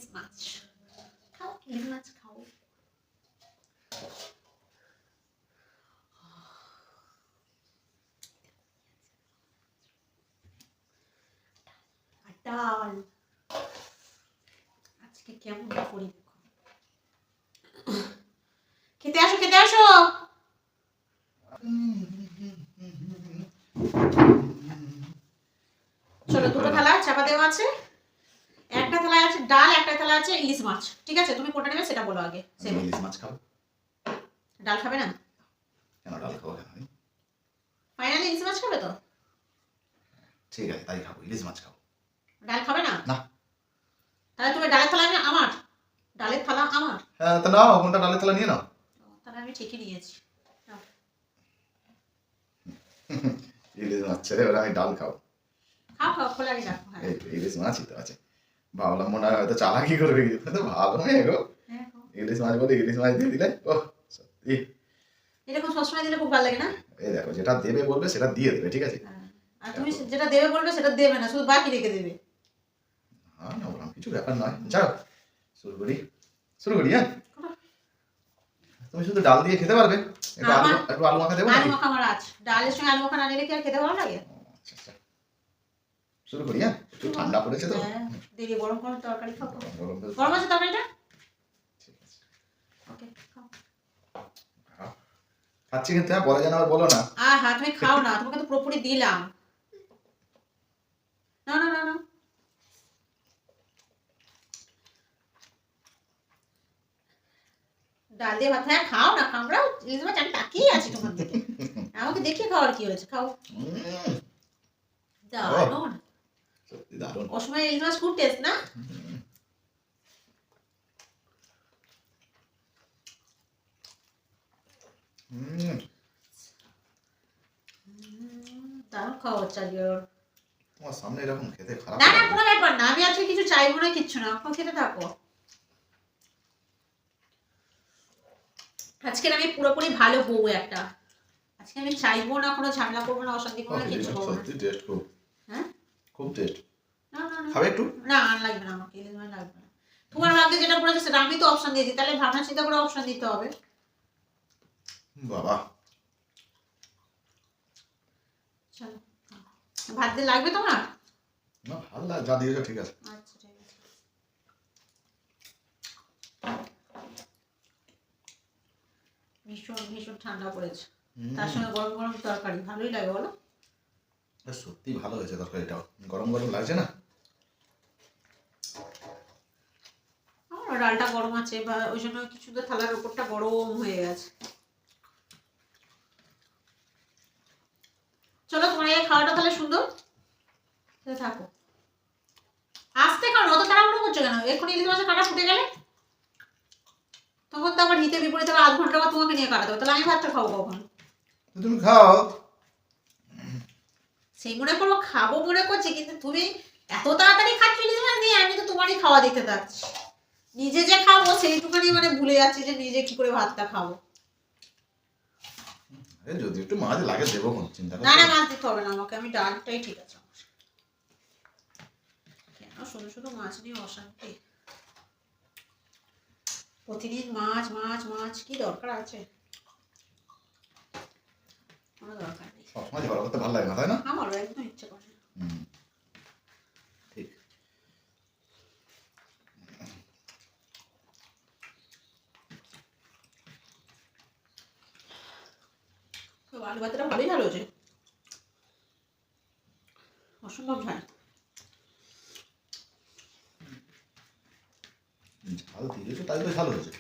ইলিশ মাছ খাও, ইলিশ মাছ খাও। ডাল আজকে কেমন করি দেখো। খেতে আসো, খেতে আসো। চলো, দুটো থালা চাপা দেওয়া আছে। একটা থালায় আছে ডাল, একটা থালা আছে ইলিশ মাছ। ঠিক আছে, তুমি কোনটা নেবে সেটা বলো আগে। ইলিশ মাছ খাও। ডাল খাবে না? কেন ডাল খাবো কেন? ফাইনালি ইলিশ মাছ খাবে তো? ঠিক আছে, তাই খাবো, ইলিশ মাছ খাবো। ডাল খাবে না? না। তাহলে তুমি ডালের থালা আমার, ডালের থালা আমার। হ্যাঁ, তা নাও, কোনটা ডালের থালা নিয়ে নাও। তাহলে আমি ঠিকই নিয়েছি। ইলিশ মাছ ছেড়ে এবার আমি ডাল খাবো। খাও খাও, খোলা আগে রাখো। এই ইলিশ মাছই তো আছে। ভাবলাম মনে হয় হয়তো চালাকি করবে, তো ভালো মেয়ে গো। ইলিশ মাছ বলে ইলিশ মাছ দিয়ে দিলে, ও সত্যি এরকম সবসময় দিলে খুব ভালো লাগে না? এই দেখো, যেটা দেবে বলবে সেটা দিয়ে দেবে, ঠিক আছে? আর তুমি যেটা দেবে বলবে সেটা দেবে না, শুধু বাকি রেখে দেবে। হ্যাঁ, না ওরকম কিছু ব্যাপার নয়। যাও শুরু করি, হ্যাঁ। তুমি শুধু ডাল দিয়ে খেতে পারবে, একটু আলু মাখা দেবো নাকি? আলু মাখা আমার আছে, ডালের সঙ্গে আলু মাখা না নিলে কি আর খেতে ভালো লাগে? আচ্ছা আচ্ছা, শুরু করি। হ্যাঁ, একটু ঠান্ডা পড়েছে তো। দেখি গরম গরম তরকারি খাবো। গরম গরম আছে তরকারিটা? ঠিক আছে, ওকে খাও। খাচ্ছি কিন্তু, হ্যাঁ, পরে যেন আবার বলো না। হ্যাঁ, তুমি খাও না, তোমাকে তো পুরোপুরি দিলাম। না না না না, ডাল দিয়ে ভাত। হ্যাঁ খাও না, কামড়াও। ইলিশ মাছ আমি তাকিয়ে আছি তোমার দিকে, আমাকে দেখে খাওয়ার কি হয়েছে? খাও। দারুণ, সত্যি দারুণ। অসময়ে ইলিশ মাছ খুব টেস্ট না? দারুণ খাওয়া হচ্ছে আজকে। তোমার সামনে এরকম খেতে খারাপ না না, কোনো ব্যাপার না, আমি আজকে কিছু চাইবো না, কিচ্ছু না, এখন খেতে থাকো। আজকে আমি পুরোপুরি ভালো বউ একটা। আজকে আমি চাইবো না, কোনো ঝামেলা করবো না, অশান্তি করবো না, কিচ্ছু করবো না। সত্যি টেস্ট খুব। হ্যাঁ, খুব টেস্ট। না না না, খাবে একটু? না আর লাগবে না, আমাকে ইলিশ মাছ লাগবে না। তোমার ভাগ্যে যেটা পড়েছে সেটা আমি তো অপশন দিয়েছি, তাহলে ভাবনা চিন্তা করে অপশন দিতে হবে। বাবা, চলো, ভাত দিয়ে লাগবে তোমার? না ভালো লাগে, যা দিয়েছো ঠিক আছে। আচ্ছা ঠিক আছে। ভীষণ ভীষণ ঠান্ডা পড়েছে, তার সঙ্গে গরম গরম তরকারি, ভালোই লাগে বলো? সত্যি ভালো হয়েছে তরকারিটাও, গরম গরম লাগছে না? ডালটা গরম আছে, বা ওই জন্য কিছু তো থালার উপরটা গরম হয়ে গেছে। চলো, তোমার এই খাওয়াটা তাহলে সুন্দর থাকো। আসতে খাও, অত তাড়াহুড়ো করছো কেন? এক্ষুনি ইলিশ মাছের কাঁটা ফুটে গেলে তখন তো আবার হিতে বিপরীতে আধ ঘন্টা বা তোমাকে নিয়ে কাটাতে হবে, তাহলে আমি ভাতটা খাবো কখন? তুমি খাও। সেই মনে করো খাবো মনে করছি, কিন্তু তুমি এত তাড়াতাড়ি খাচ্ছ ইলিশ মাছ দিয়ে, আমি তো তোমারই খাওয়া দিতে থাকছি। নিজে যে খাবো সেইটুখানি মানে ভুলে যাচ্ছি যে নিজে কি করে ভাতটা খাবো। যদি একটু মাছ লাগে দেবো, কোন চিন্তা করো না না, মাছ দিতে হবে না আমাকে, আমি ডালটাই ঠিক আছে। কেন শুধু শুধু মাছ নিয়ে অশান্তি? প্রতিদিন মাছ মাছ মাছ, কি দরকার আছে? কোনো দরকার নেই। সবসময় ঝগড়া করতে ভালো লাগে না, তাই না? আমারও একদম ইচ্ছে করে না। ঠিক। আলু ভাতটা ভালোই ঝাল হয়েছে, অসম্ভব ঝাল। ঝাল দিয়েছো তাই তো ঝাল হয়েছে।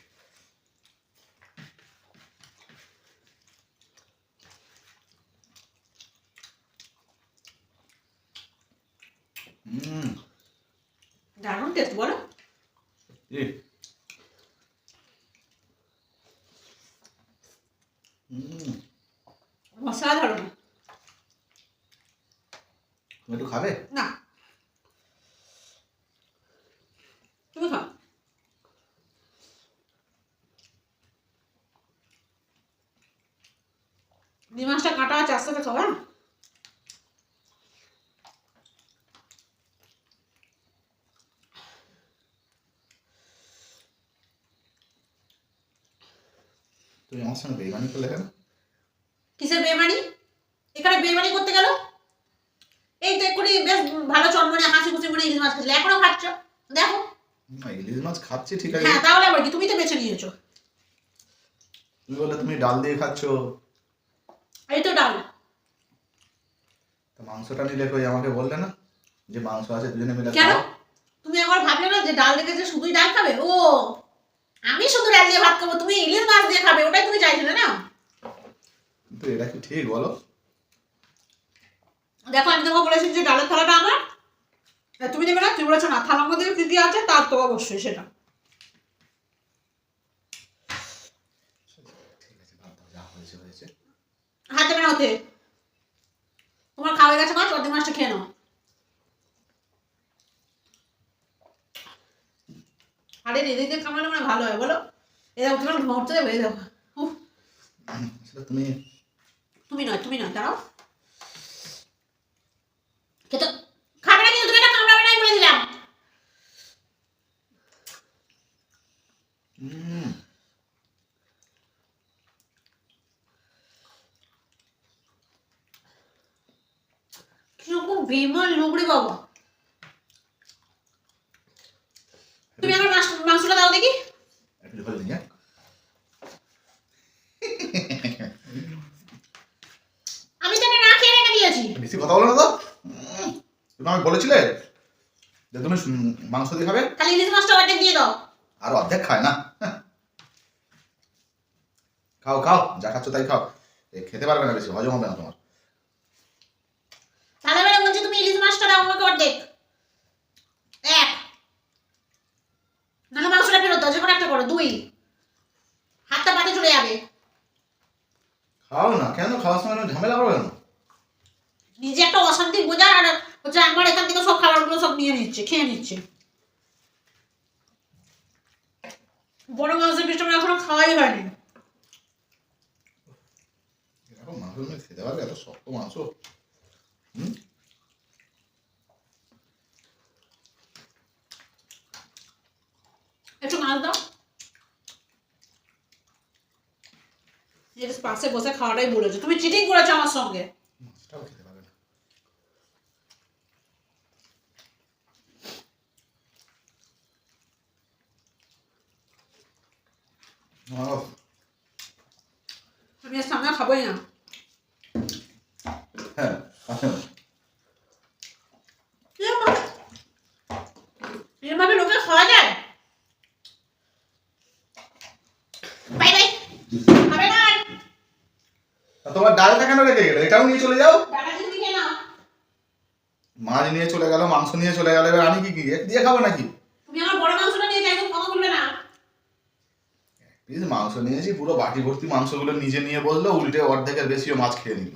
দারুণ টেস্ট বলো? অসাধারণ। তুমি একটু খাবে? না, তুমি খাও। ইলিশ মাছটা কাটা আছে, আস্তে আস্তে খাও। হ্যাঁ, তুই আমার সঙ্গে বেইমানি করলে কেন? কিসের বেমানি? এখানে বেমানি করতে গেল? এই তো এক্ষুনি বেশ ভালো চনমনে হাসি খুশি করে ইলিশ মাছ খাচ্ছিলে, এখনো খাচ্ছ। দেখো। না, ইলিশ মাছ খাচ্ছি ঠিক আছে। হ্যাঁ তাহলে আবার কি, তুমি তো বেছে নিয়েছো। তুমি বললে তুমি ডাল দিয়ে খাচ্ছ, এই তো ডাল। তো মাংসটা নিলে কই আমাকে বললে না যে মাংস আছে দুজনে মিলে কেন? খাও? তুমি একবার ভাবলে না যে ডাল রেখেছে শুধুই ডাল খাবে? ও আমি শুধু ডাল দিয়ে ভাত খাবো, তুমি ইলিশ মাছ দিয়ে খাবে, ওটাই তুমি চাইছিলে না? কিন্তু এটা কি ঠিক বলো? দেখো আমি তোমাকে বলেছি যে ডালের থালাটা আমার, আর তুমি দেবে না, তুমি বলেছো না, থালার মধ্যে কি কি আছে তার তো অবশ্যই সেটা। ঠিক আছে, ভাত দাও, যা হয়েছে হয়েছে। হাত দেবে না ওতে, তোমার খাওয়া গেছে মাছ, অর্ধেক মাছটা খেয়ে নাও। আরে দিদিদের খাওয়ানো মানে ভালো হয় বলো? এই দেখো তোমার ঘুমোতে দেবে, এই দেখো। উফ, আসলে তুমি তুমি নয় দাঁড়াও। খেতে খাবে না, কিন্তু তুমি এটা কামড়াবে না, আমি বলে দিলাম। হুম, কিরকম বেমান লোক রে বাবা। তুমি আমার মাংসটা দাও দেখি। একটু ঝোল দিই, হ্যাঁ? আমি তো এটা না খেয়ে রেখে দিয়েছি। বেশি কথা বলো না তো। তুমি আমাকে বলেছিলে যে তুমি মাংস দিয়ে খাবে, খালি ইলিশ মাছটা অর্ধেক দিয়ে দাও। আর অর্ধেক খায় না। খাও খাও, যা খাচ্ছ তাই খাও। খেতে পারবে না, বেশি হজম হবে না তোমার। তাহলে এবারে বলছি তুমি ইলিশ মাছটা দাও আমাকে অর্ধেক। এক, নাহলে মাংসটা ফেরত দাও, যে কোনো একটা করো। দুই, হাতটা পাতে চলে যাবে। খাও না, কেন খাওয়ার সময় ঝামেলা করো কেন? নিজে একটা অশান্তি বোঝার, আর হচ্ছে আমার এখান থেকে সব খাবারগুলো সব নিয়ে নিচ্ছে, খেয়ে নিচ্ছে। বড় মাংসের পিসটা আমার এখনো খাওয়াই হয়নি। এরকম মাংস তুমি খেতে পারবে? এত শক্ত মাংস। হুম, একটু মাছ দাও। এর পাশে বসে খাওয়াটাই বলেছো, তুমি চিটিং করেছো আমার সঙ্গে। মাছটাও খেতে পারবে না। আহ, আমি এর সামনে খাবোই না। হ্যাঁ, আছে। এরভাবে লোকে খাওয়া যায়? বাই বাই, খাবে না আর। তা তোমার ডালটা কেন রেখে গেলে? এটাও নিয়ে চলে যাও। ডাটা তুমি খেয়ে নাও। মাছ নিয়ে চলে গেল, মাংস নিয়ে চলে গেল, এবার আমি কি কি এক দিয়ে খাবো নাকি? তুমি আমার বড় মাংসটা নিয়ে যাই, কথা বলবে না। পিস মাংস নিয়েছি, পুরো বাটি ভর্তি মাংসগুলো নিজে নিয়ে বসলো, উল্টে অর্ধেকের বেশিও মাছ খেয়ে নিল।